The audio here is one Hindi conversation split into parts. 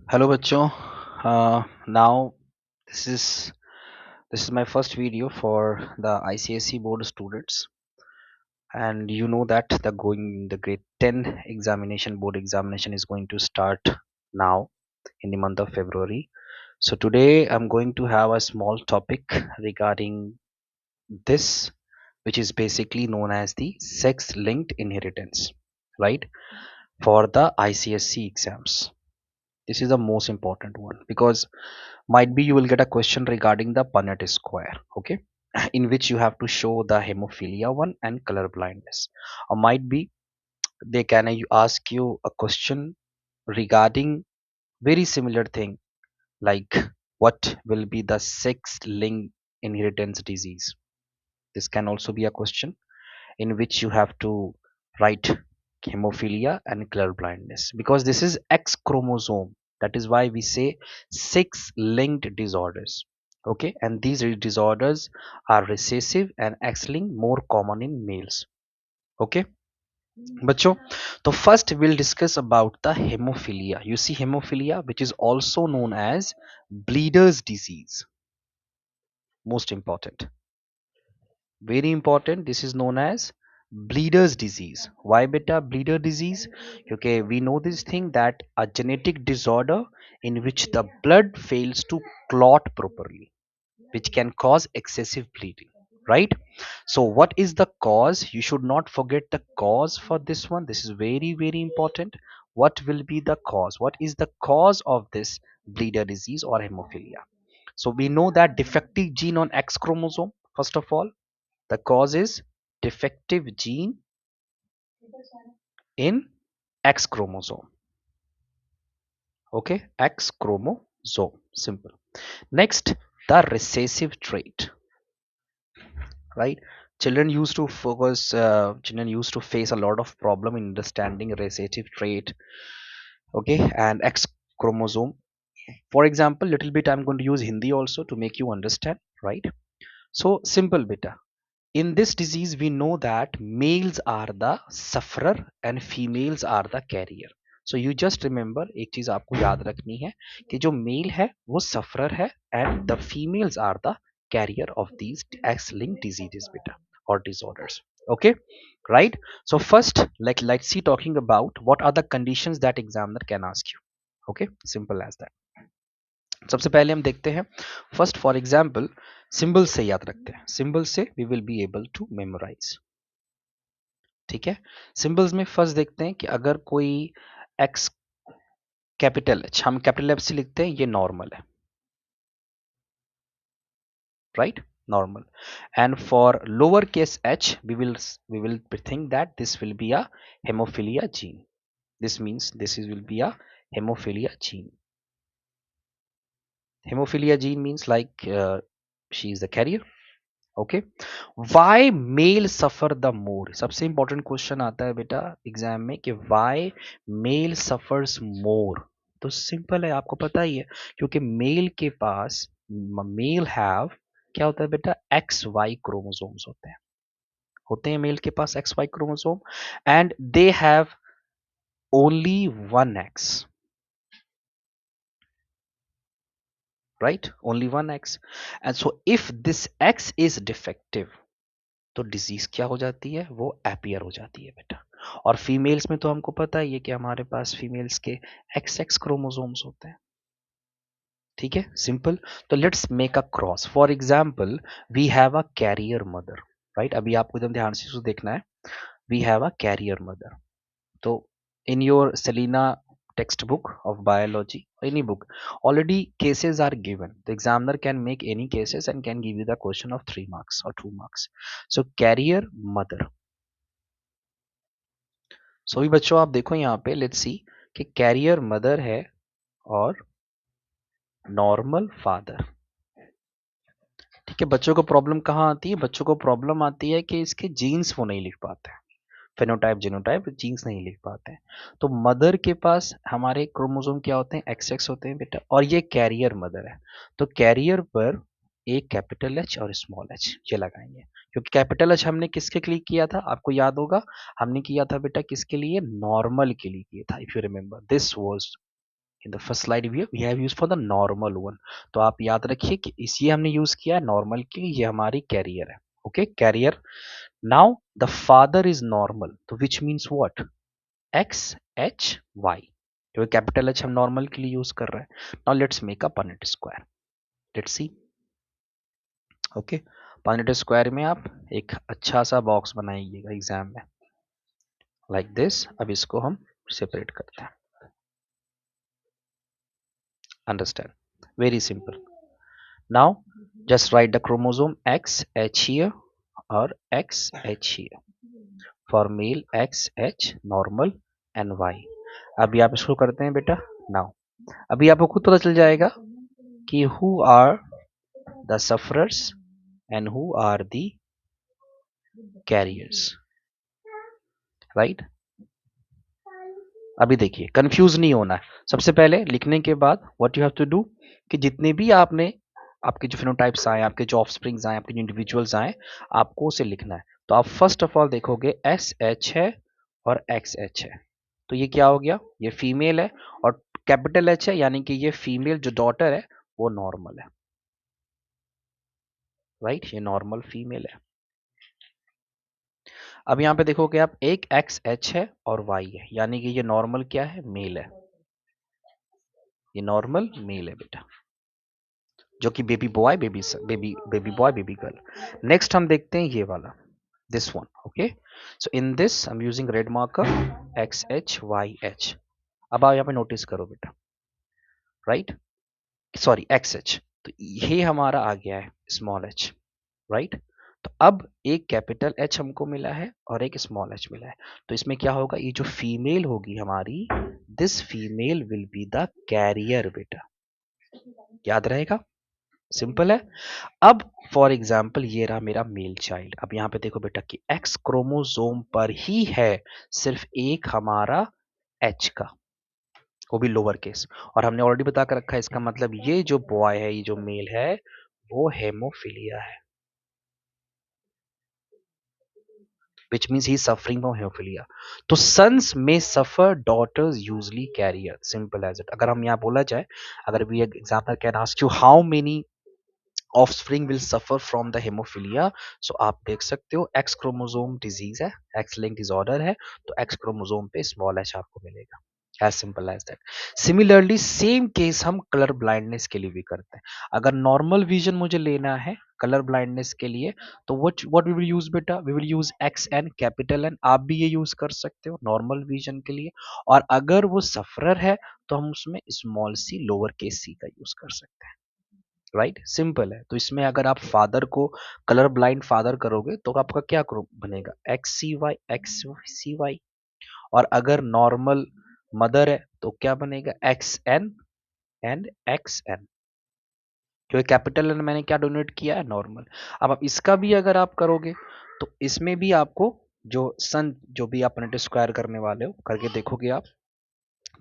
Hello बच्चों. Now this is this is my first video for the ICSE board students, and you know that the grade 10 examination board examination is going to start now in the month of February. So today I'm going to have a small topic regarding this, which is basically known as the sex linked inheritance, right, for the ICSE exams. This is the most important one because might be you will get a question regarding the Punnett square, okay, in which you have to show the hemophilia one and color blindness, or might be they can ask you a question regarding very similar thing like what will be the sex linked inheritance disease. This can also be a question in which you have to write hemophilia and color blindness because this is X chromosome. That is why we say six linked disorders. Okay, and these disorders are recessive and X linked, more common in males. Okay, बच्चों, तो first we'll discuss about the hemophilia. You see hemophilia, which is also known as bleeder's disease. Most important, very important, this is known as bleeder's disease. Why beta bleeder disease? Okay, we know this thing that a genetic disorder in which the blood fails to clot properly, which can cause excessive bleeding, right? So what is the cause? You should not forget the cause for this one. This is very important. What will be the cause? What is the cause of this bleeder disease or hemophilia? So we know that defective gene on X chromosome. First of all, the cause is defective gene in X chromosome. Okay, X chromosome. Simple. Next, the recessive trait. Right? Children used to face a lot of problem in understanding recessive trait. Okay, and X chromosome. For example, little bit I'm going to use Hindi also to make you understand. Right? So simple beta. In this disease we know that males are the sufferer and females are the carrier. So you just remember, एक चीज आपको याद रखनी है कि जो मेल है वो sufferer है and the females are the carrier of these X-linked diseases beta or disorders. Okay, right? So first, let's see talking about what are the conditions that examiner can ask you. Okay, simple as that. सबसे पहले हम देखते हैं फर्स्ट फॉर एग्जाम्पल सिंबल से याद रखते हैं. सिंबल से we will be able to memorize. ठीक है, सिंबल्स में फर्स्ट देखते हैं कि अगर कोई एक्स कैपिटल एच हम कैपिटल एफ से लिखते हैं, ये नॉर्मल है, right, normal. And for lower case H we will think that this will be a haemophilia gene. This means this is will be a haemophilia gene. Haemophilia gene means like she is the carrier. Okay, Y male suffer the more. सबसे इंपॉर्टेंट क्वेश्चन आता है बेटा एग्जाम में कि वाई मेल सफर्स मोर. तो सिंपल है, आपको पता ही है, क्योंकि मेल के पास मेल हैव क्या होता है बेटा, एक्स वाई क्रोमोसोम्स होते हैं मेल के पास X Y chromosome, and they have only one X, right, only one X. And so if this X is defective तो डिजीज क्या हो जाती है, वो एपियर हो जाती है बेटा. और फीमेल्स में तो हमको पता ही है कि हमारे पास फीमेल्स के एक्स एक्स क्रोमोसोम्स होते हैं. ठीक है, सिंपल. तो let's make a cross. For example we have a carrier mother, right. अभी आपको एकदम ध्यान से देखना है. We have a carrier mother. तो in your Selena textbook of biology, any book, already cases are given. The examiner can make any cases and can give you the question of 3 marks or 2 marks. So carrier mother. So भी बच्चों आप देखो यहाँ पे, लेट्स सी कि कैरियर मदर है और नॉर्मल फादर. ठीक है, बच्चों को प्रॉब्लम कहाँ आती है, बच्चों को प्रॉब्लम आती है कि इसके जीन्स वो नहीं लिख पाते हैं, फेनोटाइप जीनोटाइप जीन्स नहीं लिख पाते हैं. तो मदर के पास हमारे क्रोमोसोम क्या होते हैं, एक्स एक्स होते हैं बेटा, और ये कैरियर मदर है. तो कैरियर पर एक कैपिटल एच और स्मॉल एच ये लगाएंगे, क्योंकि कैपिटल एच हमने किसके लिए किया था, आपको याद होगा, हमने किया था बेटा किसके लिए, नॉर्मल के लिए किया था. If you remember, this was in the first slide we have use for the normal one. तो आप याद रखिए कि इसी हमने यूज किया है नॉर्मल के लिए, ये हमारी कैरियर है। Okay, carrier. Now the father is normal, तो which means what, X H Y, क्योंकि कैपिटल एच हम नॉर्मल के लिए यूज कर रहे हैं। Now let's make a Punnett square, let's see. Okay, Punnett square में आप एक अच्छा सा बॉक्स बनाइएगा एग्जाम में, लाइक दिस। अब इसको हम सेपरेट करते हैं, understand, very simple. Now just write the chromosome XH here or XH here for male XH normal and Y। अभी आप इसको करते हैं बेटा। नाउ अभी आपको खुद पता चल जाएगा कि who are the sufferers and who are the carriers, right? अभी देखिए, कंफ्यूज नहीं होना है। सबसे पहले लिखने के बाद what you have to do, कि जितने भी आपने आपके जो फिनोटाइप्स आए, आपके जो ऑफस्प्रिंग्स आए, आपके जो इंडिविजुअल्स आए, आपको उसे लिखना है। तो आप फर्स्ट ऑफ ऑल देखोगे एस एच है और एक्स एच है, तो ये क्या हो गया, ये फीमेल है। और कैपिटल एच है, यानी कि ये फीमेल जो डॉटर है वो नॉर्मल है, राइट, ये नॉर्मल फीमेल है। अब यहाँ पे देखोगे आप, एक एक्स एच है और वाई है, यानी कि ये नॉर्मल क्या है, मेल है, ये नॉर्मल मेल है बेटा, जो कि baby boy, baby boy, baby girl. Next हम देखते हैं ये वाला, this one. Okay, so in this I am using red marker, X H Y H. अब आप यहाँ पे नोटिस करो बेटा, राइट, सॉरी एक्स एच, तो ये हमारा आ गया है स्मॉल एच, राइट। तो अब एक कैपिटल एच हमको मिला है और एक स्मॉल एच मिला है, तो इसमें क्या होगा, ये जो फीमेल होगी हमारी, this female will be the carrier बेटा, याद रहेगा, सिंपल है। अब फॉर एग्जाम्पल ये रहा मेरा मेल चाइल्ड। अब यहाँ पे देखो बेटा कि एक्स क्रोमोसोम पर ही है सिर्फ एक हमारा एच का, वो भी लोअर केस। और हमने ऑलरेडी बता कर रखा है, इसका मतलब ये जो बॉय है, ये जो मेल है, वो हेमोफिलिया है, which means he suffering from haemophilia. तो सन्स में suffer, daughters usually carrier, simple as it. अगर हम यहाँ बोला जाए, अगर we example can ask you how many offspring will suffer from the haemophilia, so आप देख सकते हो एक्स क्रोमोसोम डिजीज है, एक्स लिंक डिसऑर्डर है, तो एक्स क्रोमोसोम पे स्मॉल एच आपको मिलेगा, as simple as that. Similarly same case हम कलर ब्लाइंडनेस के लिए भी करते हैं। अगर नॉर्मल विजन मुझे लेना है कलर ब्लाइंडनेस के लिए, तो व्हाट वी विल यूज बेटा, we will use X N, capital N. आप भी ये यूज कर सकते हो नॉर्मल विजन के लिए। और अगर वो सफरर है तो हम उसमें स्मॉल सी, लोअर केस सी का यूज कर सकते हैं, राइट, सिंपल है। तो इसमें अगर आप फादर को कलर ब्लाइंड फादर करोगे तो आपका क्या बनेगा, एक्स सी वाई। और अगर नॉर्मल मदर है तो क्या बनेगा, X N and X N, क्योंकि कैपिटल एन मैंने क्या डोनेट किया है, नॉर्मल। अब आप इसका भी अगर आप करोगे तो इसमें भी आपको जो सन, जो भी आप स्क्वायर करने वाले हो करके देखोगे आप,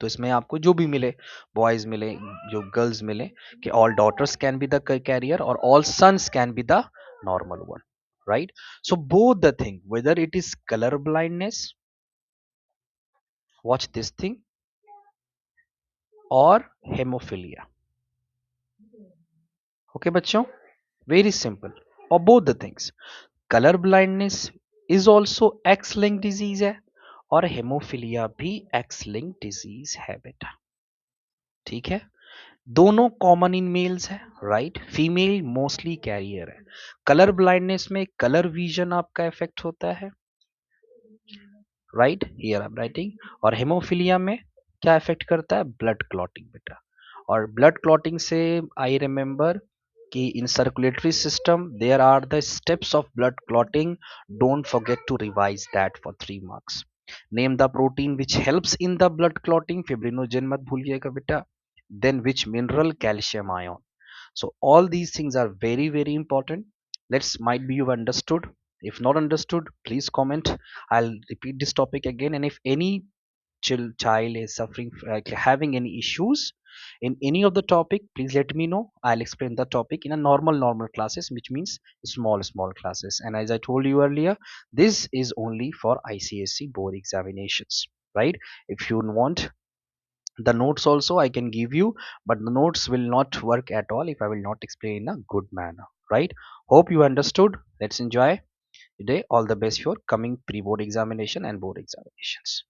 तो इसमें आपको जो भी मिले, बॉयज मिले, जो गर्ल्स मिले, कि all daughters can be the carrier और all sons can be the normal one, right. So both the thing, whether it is colour blindness, watch this thing, और हेमोफिलिया, ओके बच्चों, वेरी सिंपल। और both the things, colour blindness is also X link disease है, और हेमोफिलिया भी एक्स लिंक डिजीज है बेटा, ठीक है। दोनों कॉमन इन मेल्स है, राइट, फीमेल मोस्टली कैरियर है। कलर ब्लाइंडनेस में कलर विजन आपका इफेक्ट होता है, right, here I am writing. और हेमोफिलिया में क्या इफेक्ट करता है, ब्लड क्लॉटिंग बेटा। और ब्लड क्लॉटिंग से आई रिमेंबर कि in circulatory system there are the steps of blood clotting, don't forget to revise that for 3 marks. Name the protein which helps in the blood clotting, fibrinogen मत भूलिएगा बेटा। Then which mineral, calcium ion. So all these things are very very important. Let's, might be you've understood. If not understood, please comment. I'll repeat this topic again. And if any child is suffering, having any issues in any of the topic, please let me know. I'll explain the topic in a normal classes, which means small classes. And as I told you earlier, this is only for ICSE board examinations, right? If you want The notes also I can give you, but the notes will not work at all if I will not explain in a good manner, right? Hope you understood. Let's enjoy today. All the best for coming pre-board examination and board examinations.